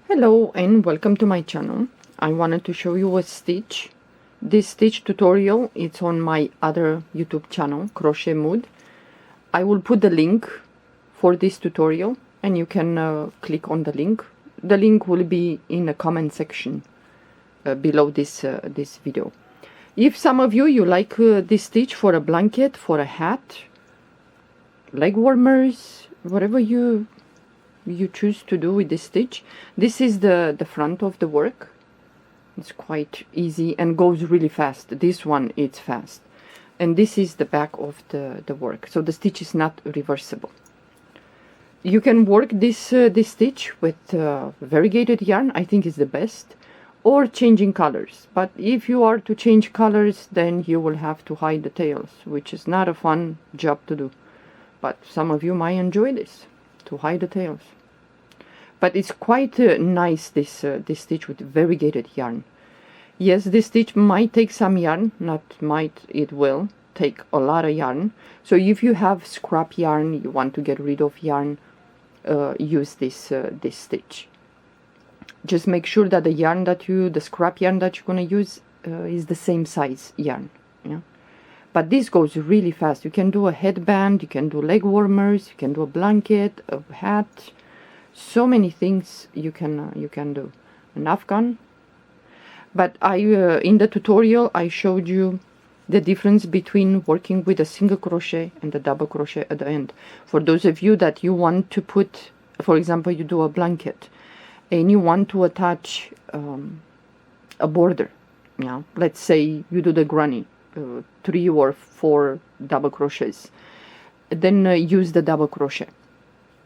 Hello and welcome to my channel. I wanted to show you a stitch. This stitch tutorial is on my other YouTube channel, Crochet Mood. I will put the link for this tutorial and you can click on the link. The link will be in the comment section below this video. If some of you like this stitch for a blanket, for a hat, leg warmers, whatever you choose to do with this stitch. This is the front of the work. It's quite easy and goes really fast. This one is fast, and this is the back of the work, so the stitch is not reversible. You can work this stitch with variegated yarn. I think is the best, or changing colors, but if you are to change colors, then you will have to hide the tails, which is not a fun job to do, but some of you might enjoy this, to hide the tails. But it's quite nice, this stitch with variegated yarn. Yes, this stitch might take some yarn, not might, it will take a lot of yarn. So if you have scrap yarn, you want to get rid of yarn, use this stitch. Just make sure that the scrap yarn that you're gonna use is the same size yarn. Yeah. But this goes really fast. You can do a headband, you can do leg warmers, you can do a blanket, a hat. So many things you can do. An afghan. But in the tutorial I showed you the difference between working with a single crochet and a double crochet at the end. For those of you that you want to put, for example, you do a blanket and you want to attach a border. Yeah, let's say you do the granny, 3 or 4 double crochets, then use the double crochet.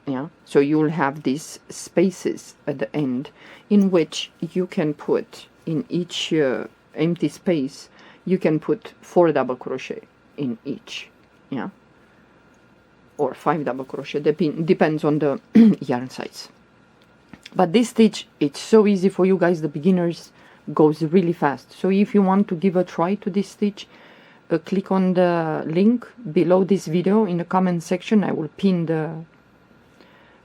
Yeah, so you'll have these spaces at the end in which you can put, in each empty space you can put 4 double crochet in each, yeah, or 5 double crochet, depends on the yarn size. But this stitch, it's so easy for you guys, the beginners, goes really fast. So if you want to give a try to this stitch, click on the link below this video in the comment section. I will pin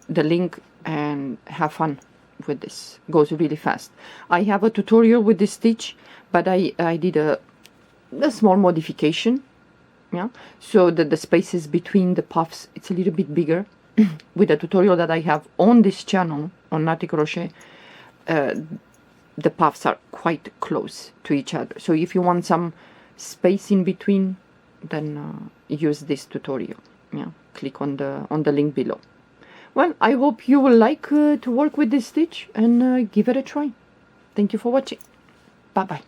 the link and have fun with this. Goes really fast. I have a tutorial with this stitch, but I did a small modification, yeah, so that the spaces between the puffs, it's a little bit bigger. With the tutorial that I have on this channel on Naughty Crochet, the puffs are quite close to each other, so if you want some space in between, then use this tutorial. Yeah, click on the link below. Well, I hope you will like to work with this stitch and give it a try. Thank you for watching. Bye bye.